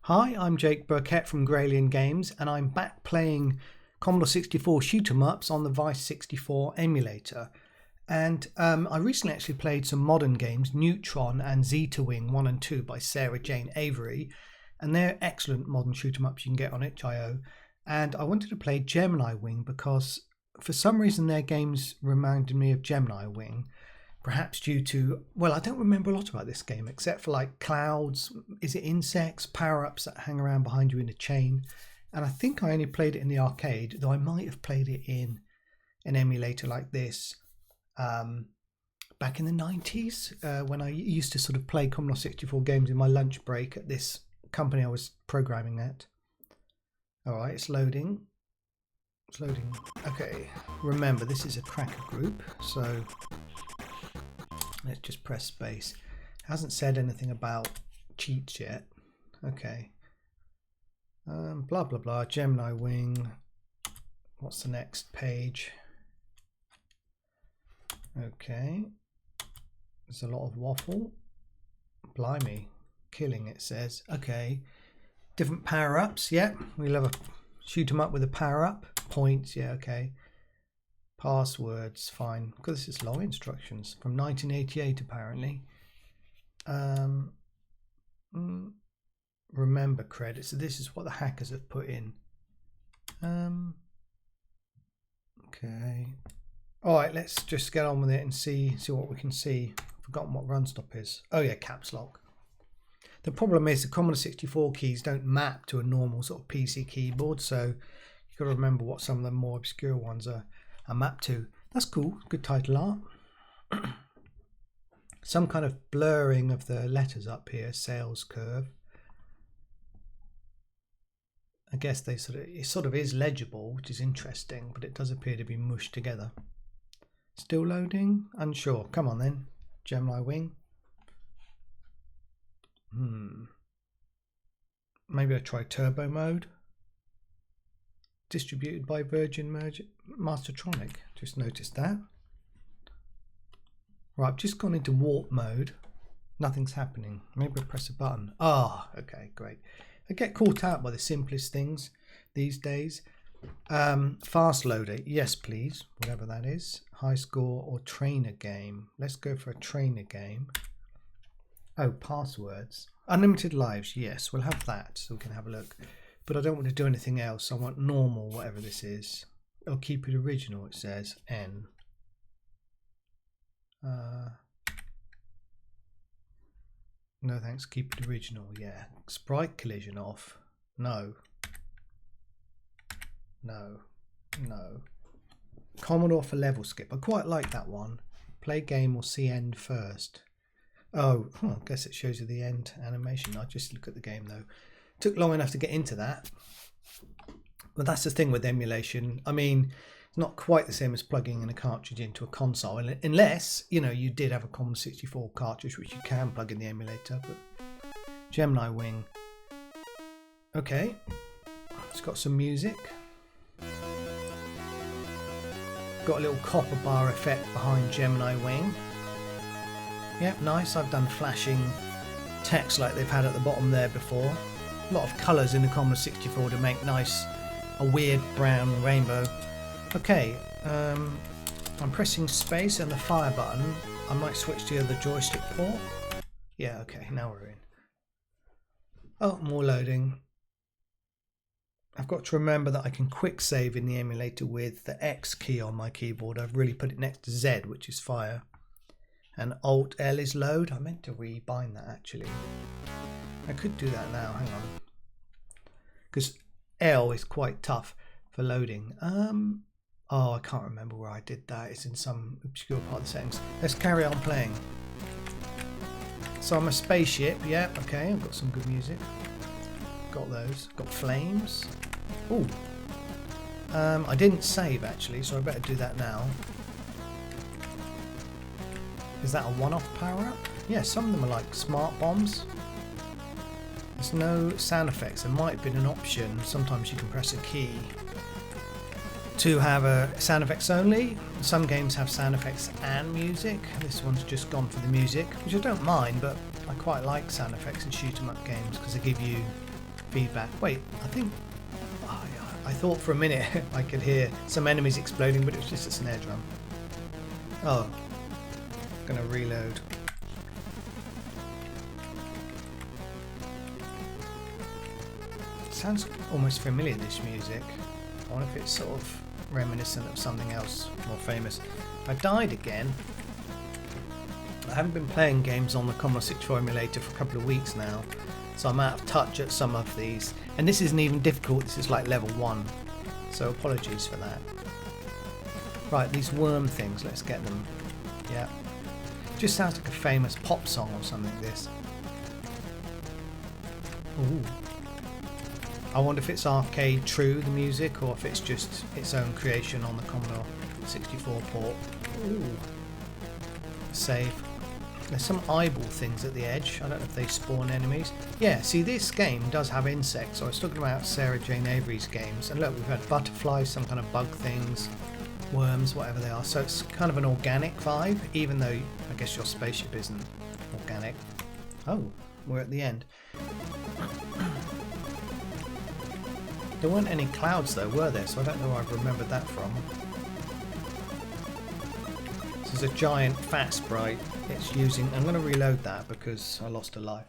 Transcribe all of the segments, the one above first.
Hi, I'm Jake Birkett from Gralian Games, and I'm back playing Commodore 64 shoot 'em ups on the Vice64 emulator. And I recently actually played some modern games, Neutron and Zeta Wing 1 and 2 by Sarah Jane Avery, and they're excellent modern shoot 'em ups you can get on itch.io. And I wanted to play Gemini Wing because for some reason their games reminded me of Gemini Wing. Perhaps due to, well, I don't remember a lot about this game except for like clouds, is it insects, power-ups that hang around behind you in a chain. And I think I only played it in the arcade, though I might have played it in an emulator like this back in the 90s when I used to sort of play Commodore 64 games in my lunch break at this company I was programming at. Alright, it's loading. It's loading. Okay, remember this is a cracker group, so let's just press space. It hasn't said anything about cheats yet. Okay. Blah blah blah. Gemini Wing. What's the next page? Okay. There's a lot of waffle. Blimey. Killing, it says. Okay. Different power-ups. Yeah. We'll have a shoot 'em up with a power-up. Points. Yeah, okay. Passwords, fine, because this is long instructions from 1988 apparently. Remember credits, so this is what the hackers have put in. Okay, alright, let's just get on with it and see what we can see. I've forgotten what run stop is. Oh yeah, caps lock. The problem is the Commodore 64 keys don't map to a normal sort of PC keyboard, so you've got to remember what some of the more obscure ones are mapped to. That's cool, good title art. Some kind of blurring of the letters up here, sales curve. I guess it sort of is legible, which is interesting, but it does appear to be mushed together. Still loading? Unsure. Come on then. Gemini Wing. Maybe I try turbo mode. Distributed by Virgin Mastertronic. Just noticed that. Right, I've just gone into warp mode. Nothing's happening. Maybe I press a button. Ah, okay, great. I get caught out by the simplest things these days. Fast loader, yes please, whatever that is. High score or trainer game. Let's go for a trainer game. Oh, passwords. Unlimited lives, yes, we'll have that so we can have a look. But I don't want to do anything else. I want normal, whatever this is. I'll keep it original, it says. N. No thanks, keep it original. Yeah. Sprite collision off. No. No. No. Commodore for level skip. I quite like that one. Play game or see end first. Oh, I guess it shows you the end animation. I'll just look at the game though. Took long enough to get into that, but that's the thing with emulation. I mean, it's not quite the same as plugging in a cartridge into a console, unless you did have a Commodore 64 cartridge, which you can plug in the emulator. But Gemini Wing, okay, it's got some music, got a little copper bar effect behind Gemini Wing. Yep, nice. I've done flashing text like they've had at the bottom there before. A lot of colours in the Commodore 64 to make a weird brown rainbow. Okay, I'm pressing space and the fire button. I might switch to the other joystick port. Yeah, okay, now we're in. Oh, more loading. I've got to remember that I can quick save in the emulator with the X key on my keyboard. I've really put it next to Z, which is fire. And Alt L is load. I meant to rebind that actually. I could do that now, hang on. Because L is quite tough for loading. Oh, I can't remember where I did that. It's in some obscure part of the settings. Let's carry on playing. So I'm a spaceship, yeah, okay, I've got some good music. Got those. Got flames. Oh. I didn't save actually, so I better do that now. Is that a one-off power-up? Yeah, some of them are like smart bombs. There's no sound effects. There might have been an option. Sometimes you can press a key to have a sound effects only. Some games have sound effects and music. This one's just gone for the music, which I don't mind, but I quite like sound effects in shoot 'em up games because they give you feedback. Wait, I think... Oh, I thought for a minute I could hear some enemies exploding, but it was just a snare drum. Oh. Gonna reload. Sounds almost familiar, this music. I wonder if it's sort of reminiscent of something else more famous. I died again. I haven't been playing games on the Commodore 64 emulator for a couple of weeks now, so I'm out of touch at some of these. And this isn't even difficult, this is like level 1, so apologies for that. Right, these worm things, let's get them. Yeah. Just sounds like a famous pop song or something, this. Ooh. I wonder if it's arcade true, the music, or if it's just its own creation on the Commodore 64 port. Ooh. Save. There's some eyeball things at the edge. I don't know if they spawn enemies. Yeah, see, this game does have insects. I was talking about Sarah Jane Avery's games, and look, we've had butterflies, some kind of bug things, worms, whatever they are. So it's kind of an organic vibe, even though I guess your spaceship isn't organic. Oh, we're at the end. There weren't any clouds though, were there? So I don't know where I've remembered that from. This is a giant fat sprite. It's using... I'm going to reload that because I lost a life.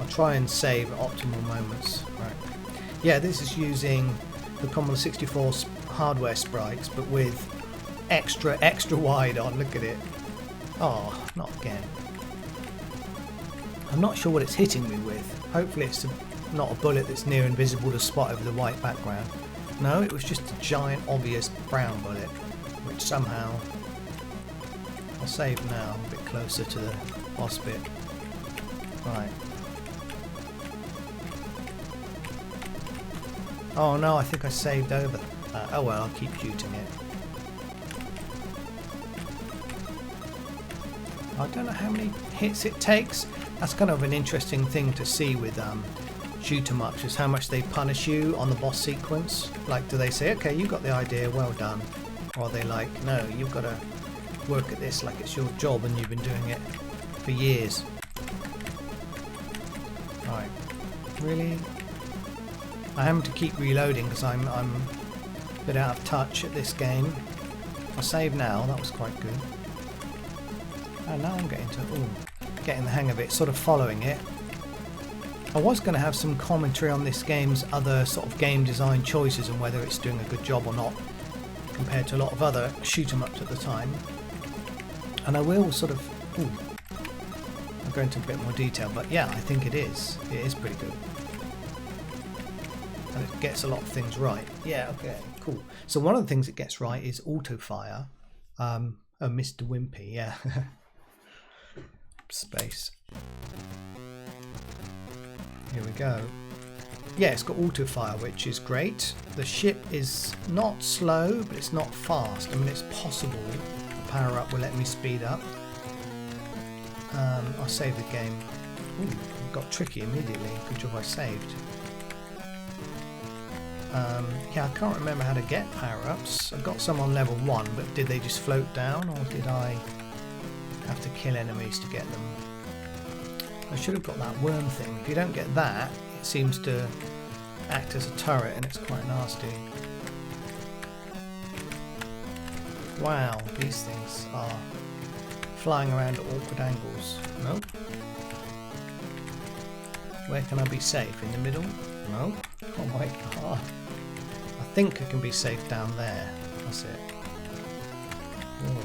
I'll try and save at optimal moments. Right. Yeah, this is using the Commodore 64's hardware sprites, but with extra wide on. Look at it. Oh, not again. I'm not sure what it's hitting me with. Hopefully it's not a bullet that's near invisible to spot over the white background. No, it was just a giant obvious brown bullet, which somehow... I'll save now, a bit closer to the boss bit. Right. Oh no, I think I saved over. Oh well, I'll keep shooting it. I don't know how many hits it takes. That's kind of an interesting thing to see with shoot 'em ups, is how much they punish you on the boss sequence. Like, do they say, okay, you got the idea, well done? Or are they like, no, you've got to work at this like it's your job and you've been doing it for years. Right, really? I am to keep reloading because I'm a bit out of touch at this game. If I save now, that was quite good. And now I'm getting the hang of it, sort of following it. I was going to have some commentary on this game's other sort of game design choices and whether it's doing a good job or not compared to a lot of other shoot 'em ups at the time. And I will sort of... I'll go into a bit more detail, but yeah, I think it is. It is pretty good. And it gets a lot of things right. Yeah, okay, cool. So one of the things it gets right is auto-fire. Oh, Mr. Wimpy, yeah. Space. Here we go. Yeah, it's got auto-fire, which is great. The ship is not slow, but it's not fast. I mean, it's possible the power-up will let me speed up. I'll save the game. Ooh, it got tricky immediately. Good job I saved. Yeah, I can't remember how to get power-ups. I got some on level 1, but did they just float down, or did I have to kill enemies to get them? I should have got that worm thing. If you don't get that, it seems to act as a turret and it's quite nasty. Wow, these things are flying around at awkward angles. Nope. Where can I be safe? In the middle? No. Oh my god. I think I can be safe down there. That's it. Whoa.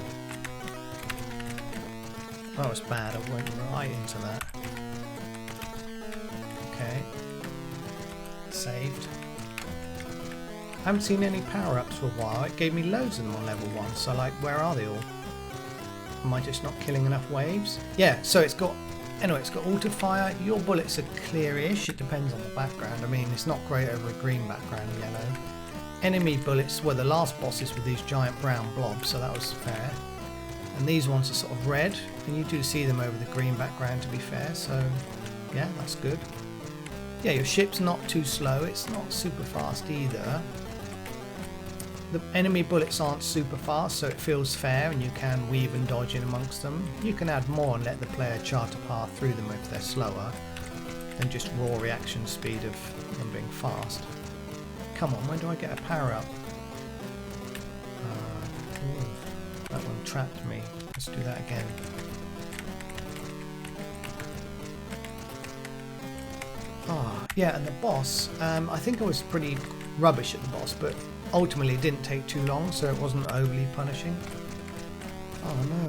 That was bad. I went right into that. Okay. Saved. I haven't seen any power-ups for a while. It gave me loads of them on level 1. So like, where are they all? Am I just not killing enough waves? Yeah, so it's got... Anyway, it's got auto-fire. Your bullets are clearish. It depends on the background. I mean, it's not great over a green background, yellow. Enemy bullets were the last bosses with these giant brown blobs, so that was fair. And these ones are sort of red, and you do see them over the green background, to be fair, so yeah, that's good. Yeah, your ship's not too slow. It's not super fast either. The enemy bullets aren't super fast, so it feels fair and you can weave and dodge in amongst them. You can add more and let the player chart a path through them if they're slower. than just raw reaction speed of them being fast. Come on, when do I get a power up? That one trapped me. Let's do that again. Yeah, and the boss, I think I was pretty rubbish at the boss, but ultimately it didn't take too long, so it wasn't overly punishing. Oh no.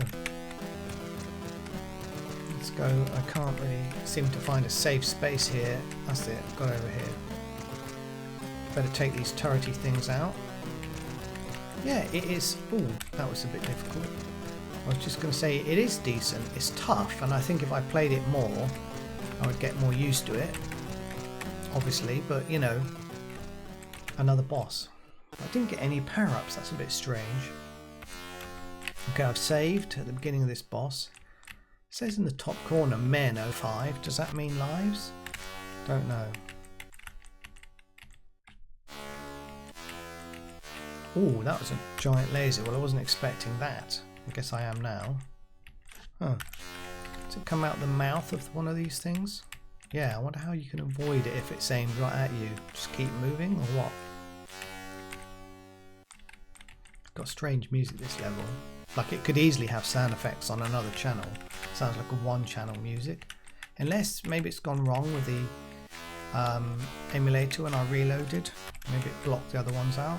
Let's go. I can't really seem to find a safe space here. That's it, got over here. Better take these turrety things out. Yeah, it is. Ooh, that was a bit difficult. I was just going to say it is decent. It's tough, and I think if I played it more, I would get more used to it. Obviously, but you know, another boss. I didn't get any power-ups. That's a bit strange. Okay, I've saved at the beginning of this boss. It says in the top corner, men 05. Does that mean lives? Don't know. Oh, that was a giant laser. Well, I wasn't expecting that. I guess I am now. Huh. Does it come out the mouth of one of these things? Yeah, I wonder how you can avoid it if it's aimed right at you. Just keep moving or what? It's got strange music this level. Like it could easily have sound effects on another channel. Sounds like a one-channel music. Unless maybe it's gone wrong with the emulator when I reloaded. Maybe it blocked the other ones out.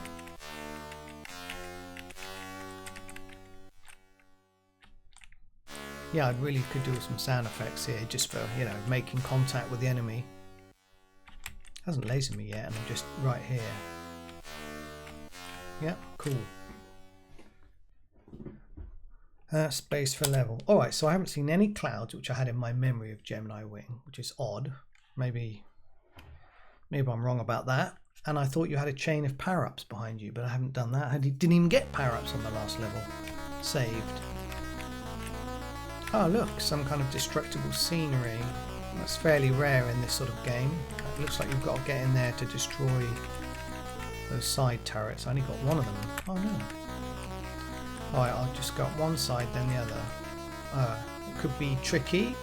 Yeah, I really could do some sound effects here just for, you know, making contact with the enemy. Hasn't lasered me yet and I'm just right here. Yeah, cool. Space for level. Alright, so I haven't seen any clouds, which I had in my memory of Gemini Wing, which is odd. Maybe I'm wrong about that. And I thought you had a chain of power-ups behind you, but I haven't done that. I didn't even get power-ups on the last level. Saved. Oh look, some kind of destructible scenery. That's fairly rare in this sort of game. It looks like you've got to get in there to destroy those side turrets. I only got one of them. Oh no. Alright, I'll just got one side then the other. It could be tricky.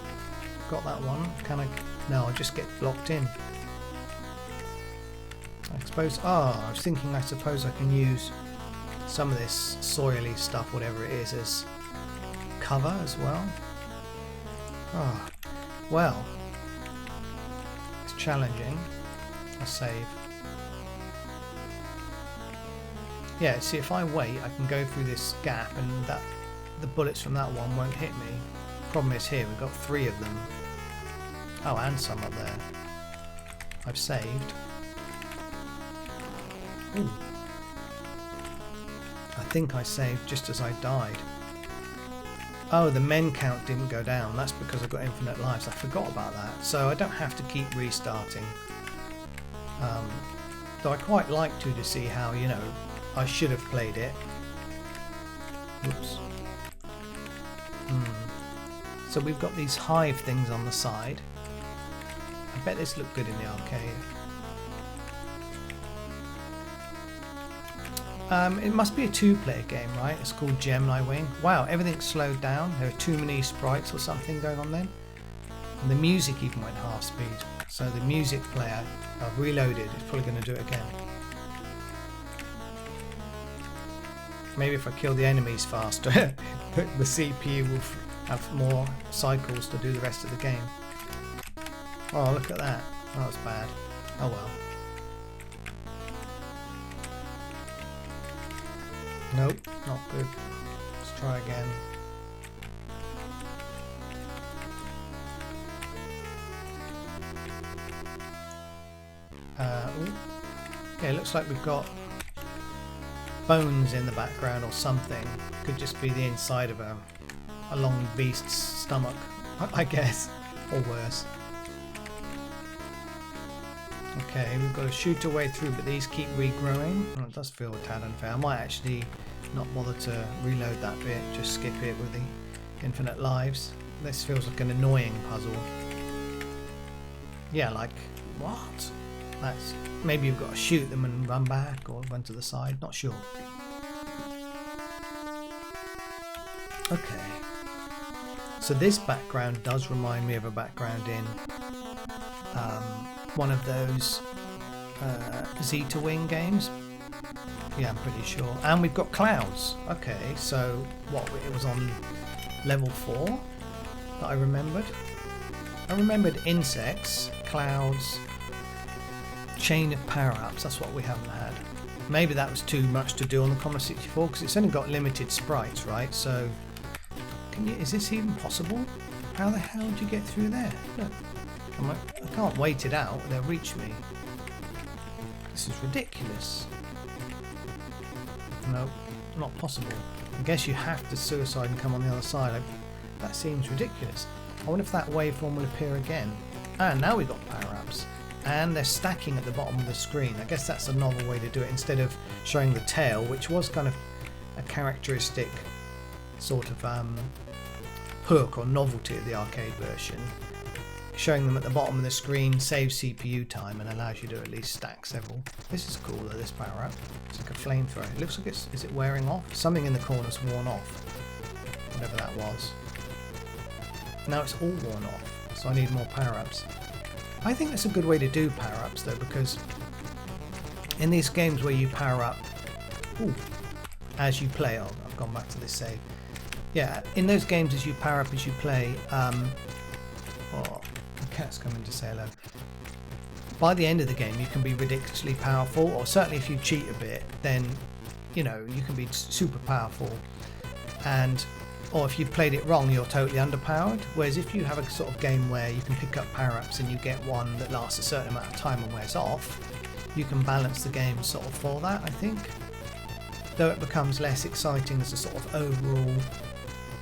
Got that one. Can I? No, I'll just get blocked in. I suppose. I was thinking I suppose I can use some of this soily stuff, whatever it is, as cover as well. Well, it's challenging. I save. Yeah, see, if I wait, I can go through this gap, and the bullets from that one won't hit me. Problem is here we've got 3 of them. Oh, and some up there. I've saved. Ooh. I think I saved just as I died. Oh, the men count didn't go down. That's because I've got infinite lives. I forgot about that. So I don't have to keep restarting. Though I quite like to see how, you know, I should have played it. Oops. So we've got these hive things on the side. I bet this looked good in the arcade. It must be a 2-player game, right? It's called Gemini Wing. Wow, everything's slowed down. There are too many sprites or something going on then. And the music even went half speed. So the music player, I've reloaded, it's probably going to do it again. Maybe if I kill the enemies faster, the CPU will have more cycles to do the rest of the game. Oh, look at that. That was bad. Oh well. Nope, not good. Let's try again. Okay, it looks like we've got bones in the background or something. Could just be the inside of a long beast's stomach, I guess, or worse. Okay, we've got to shoot our way through, but these keep regrowing. Oh, it does feel a tad unfair. I might actually not bother to reload that bit, just skip it with the infinite lives. This feels like an annoying puzzle. Yeah, like, what? That's, maybe you've got to shoot them and run back or run to the side, not sure. Okay. So this background does remind me of a background in one of those Zeta Wing games. Yeah, I'm pretty sure. And we've got clouds. Okay, so what? It was on level 4 that I remembered. I remembered insects, clouds, chain of power-ups. That's what we haven't had. Maybe that was too much to do on the Commodore 64 because it's only got limited sprites, right? So, is this even possible? How the hell did you get through there? Look, I can't wait it out. They'll reach me. This is ridiculous. No, not possible. I guess you have to suicide and come on the other side. That seems ridiculous. I wonder if that waveform will appear again. And now we've got power-ups. And they're stacking at the bottom of the screen. I guess that's a novel way to do it instead of showing the tail, which was kind of a characteristic sort of hook or novelty of the arcade version. Showing them at the bottom of the screen saves CPU time and allows you to at least stack several. This is cool though, this power up. It's like a flamethrower. It looks like is it wearing off? Something in the corner's worn off. Whatever that was. Now it's all worn off, so I need more power ups. I think that's a good way to do power ups though, because in these games where you power up as you play, I've gone back to this save. Yeah, in those games as you power up as you play, the cat's coming to say hello. By the end of the game you can be ridiculously powerful, or certainly if you cheat a bit then you know you can be super powerful, or if you've played it wrong you're totally underpowered. Whereas if you have a sort of game where you can pick up power-ups and you get one that lasts a certain amount of time and wears off, you can balance the game sort of for that, I think. Though it becomes less exciting as a sort of overall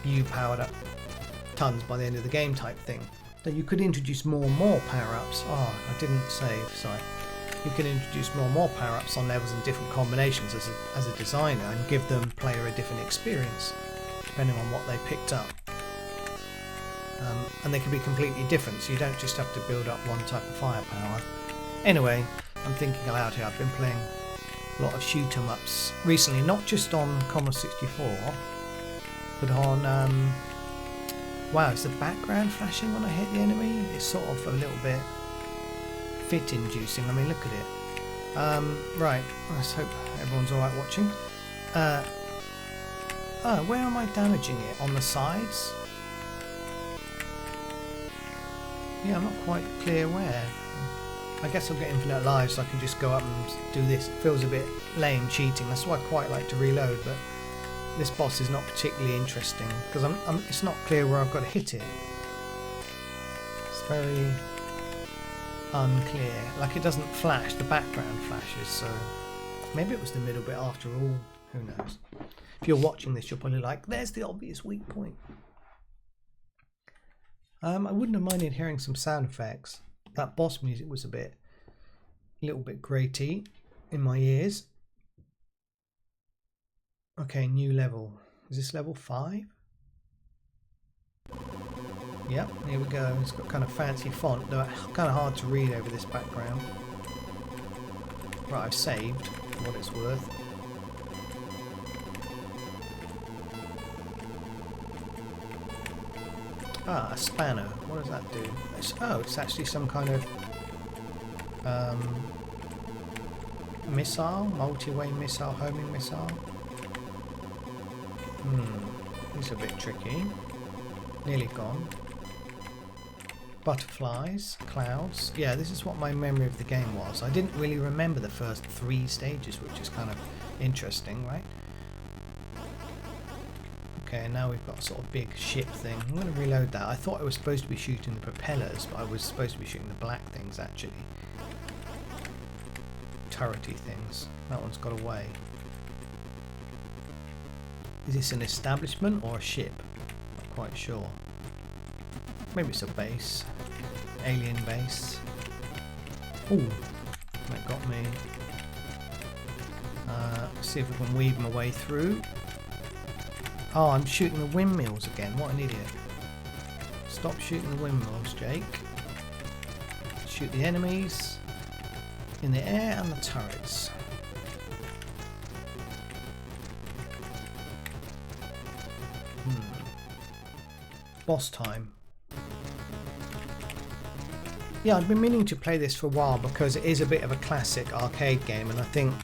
you powered up tons by the end of the game type thing. Then you could introduce more and more power-ups. Oh, I didn't save, sorry. You can introduce more and more power-ups on levels and different combinations as a designer and give the player a different experience depending on what they picked up. And they can be completely different, so you don't just have to build up one type of firepower. Anyway, I'm thinking aloud here. I've been playing a lot of shoot-em-ups recently, not just on Commodore 64, but on wow, is the background flashing when I hit the enemy? It's sort of a little bit fit-inducing. I mean, look at it. Right, let's hope everyone's alright watching. Where am I damaging it? On the sides? Yeah, I'm not quite clear where. I guess I'll get infinite lives so I can just go up and do this. It feels a bit lame cheating. That's why I quite like to reload, but this boss is not particularly interesting because it's not clear where I've got to hit it. It's very unclear. Like it doesn't flash, the background flashes, so maybe it was the middle bit after all. Who knows? If you're watching this, you're probably like, there's the obvious weak point. I wouldn't have minded hearing some sound effects. That boss music was a little bit grating in my ears. Okay, new level. Is this level 5? Yep, here we go. It's got kind of fancy font, though kind of hard to read over this background. Right, I've saved for what it's worth. Ah, a spanner. What does that do? It's actually some kind of missile, multi-way missile, homing missile. This is a bit tricky. Nearly gone. Butterflies, clouds. Yeah, this is what my memory of the game was. I didn't really remember the first 3 stages, which is kind of interesting, right? Okay, and now we've got a sort of big ship thing. I'm going to reload that. I thought I was supposed to be shooting the propellers, but I was supposed to be shooting the black things, actually. Turrety things. That one's got away. Is this an establishment or a ship? Not quite sure. Maybe it's a base. Alien base. Ooh, that got me. Let's see if we can weave my way through. Oh, I'm shooting the windmills again. What an idiot. Stop shooting the windmills, Jake. Shoot the enemies in the air and the turrets. Boss time. Yeah, I've been meaning to play this for a while because it is a bit of a classic arcade game, and I think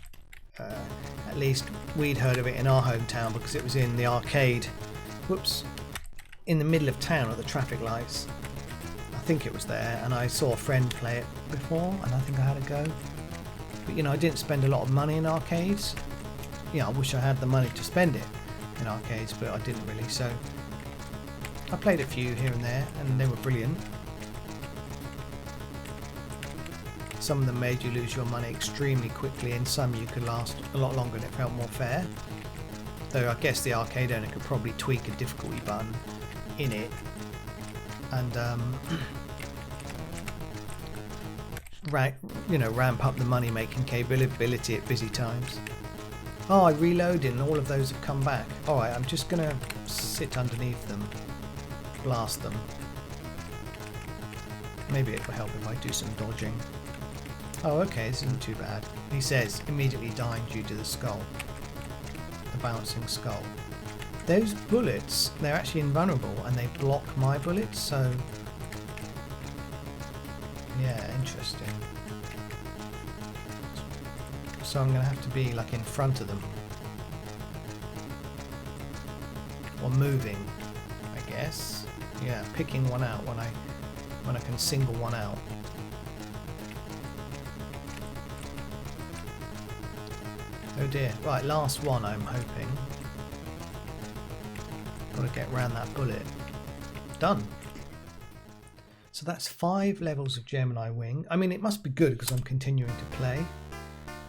at least we'd heard of it in our hometown because it was in the arcade, whoops, in the middle of town at the traffic lights. I think it was there, and I saw a friend play it before, and I think I had a go. But you know, I didn't spend a lot of money in arcades. Yeah, I wish I had the money to spend it in arcades, but I didn't really, so I played a few here and there, and they were brilliant. Some of them made you lose your money extremely quickly, and some you could last a lot longer and it felt more fair. Though I guess the arcade owner could probably tweak a difficulty button in it and ramp up the money making capability at busy times. Oh, I reloaded and all of those have come back. Alright, I'm just going to sit underneath them, blast them. Maybe it will help if I do some dodging. Oh, okay, this isn't too bad. He says, immediately dying due to the skull. The bouncing skull. Those bullets, they're actually invulnerable and they block my bullets, so... yeah, interesting. So I'm going to have to be like in front of them. Or moving, I guess. Yeah, picking one out when I can single one out. Oh dear. Right, last one I'm hoping. Got to get around that bullet. Done. So that's 5 levels of Gemini Wing. I mean, it must be good because I'm continuing to play.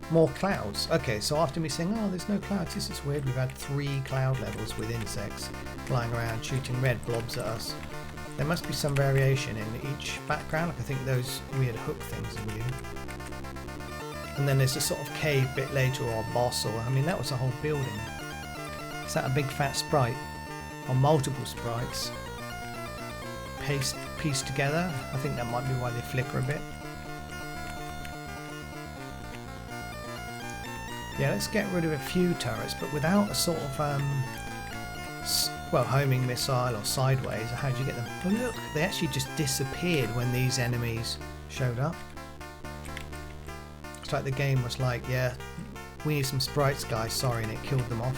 More clouds. Okay, so after me saying, oh, there's no clouds, this is weird, we've had 3 cloud levels with insects flying around shooting red blobs at us. There must be some variation in each background. Like I think those weird hook things are new. And then there's a sort of cave bit later, or a boss, or I mean that was a whole building. Is that a big fat sprite? Or multiple sprites pieced together? I think that might be why they flicker a bit. Yeah, let's get rid of a few turrets, but without a sort of homing missile or sideways. How do you get them? Oh look, they actually just disappeared when these enemies showed up. It's like the game was like, yeah, we need some sprites, guys, sorry, and it killed them off.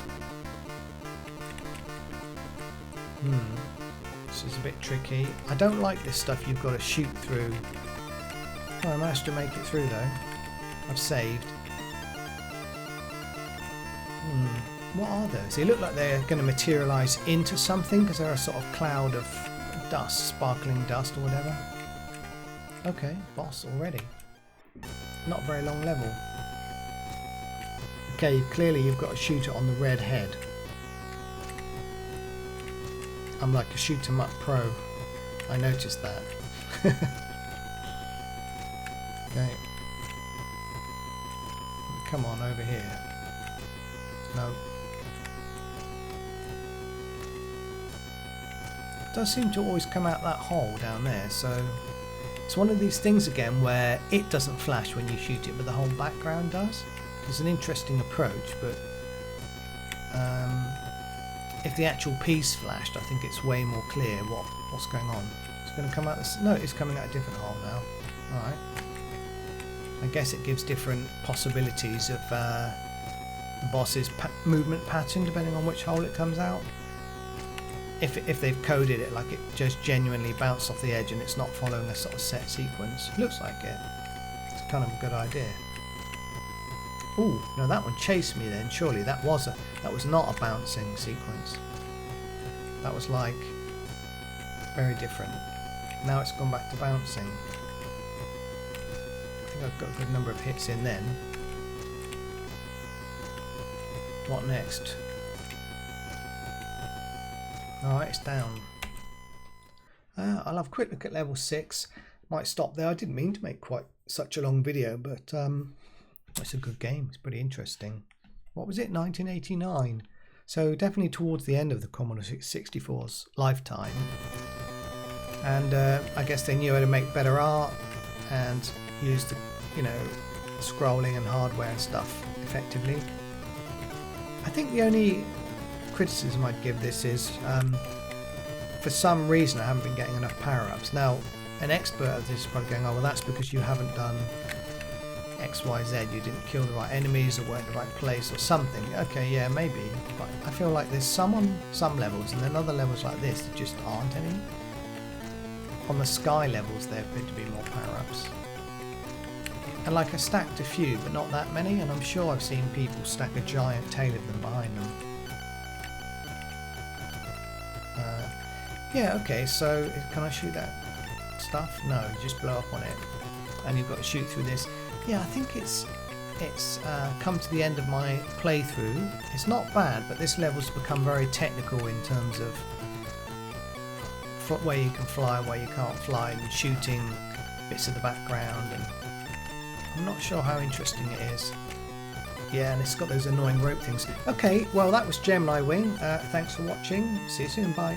This is a bit tricky. I don't like this stuff you've got to shoot through. Oh, I managed to make it through though. I've saved. What are those? They look like they're going to materialise into something because they're a sort of cloud of dust, sparkling dust or whatever. Okay, boss already. Not a very long level. Okay, clearly you've got to shoot it on the red head. I'm like a shoot 'em up pro. I noticed that. Okay. Come on over here. No. It does seem to always come out that hole down there, so it's one of these things again where it doesn't flash when you shoot it, but the whole background does. It's an interesting approach, but if the actual piece flashed, I think it's way more clear what's going on. It's going to come out this. No, it's coming out a different hole now. All right. I guess it gives different possibilities of the boss's movement pattern depending on which hole it comes out. If they've coded it like it just genuinely bounced off the edge and it's not following a sort of set sequence. Looks like it. It's kind of a good idea. Ooh, no, that one chased me then. Surely that was not a bouncing sequence. That was like very different. Now it's gone back to bouncing. I think I've got a good number of hits in then. What next? Alright, it's down. I'll have a quick look at level 6. Might stop there. I didn't mean to make quite such a long video, but it's a good game. It's pretty interesting. What was it? 1989. So definitely towards the end of the Commodore 64's lifetime. And I guess they knew how to make better art and use the, scrolling and hardware and stuff effectively. I think the only criticism I'd give this is for some reason I haven't been getting enough power-ups. Now an expert at this is probably going, oh well, that's because you haven't done XYZ, you didn't kill the right enemies or weren't in the right place or something. Okay, yeah, maybe, but I feel like there's some on some levels and then other levels like this that just aren't any. On the sky levels there appear to be more power-ups. And like I stacked a few but not that many, and I'm sure I've seen people stack a giant tail of them behind them. Yeah, okay, so can I shoot that stuff? No, you just blow up on it and you've got to shoot through this. Yeah, I think it's come to the end of my playthrough. It's not bad, but this level's become very technical in terms of where you can fly, where you can't fly, and shooting bits of the background, and I'm not sure how interesting it is. Yeah, and it's got those annoying rope things. Okay, well that was Gemini Wing. Thanks for watching. See you soon. Bye.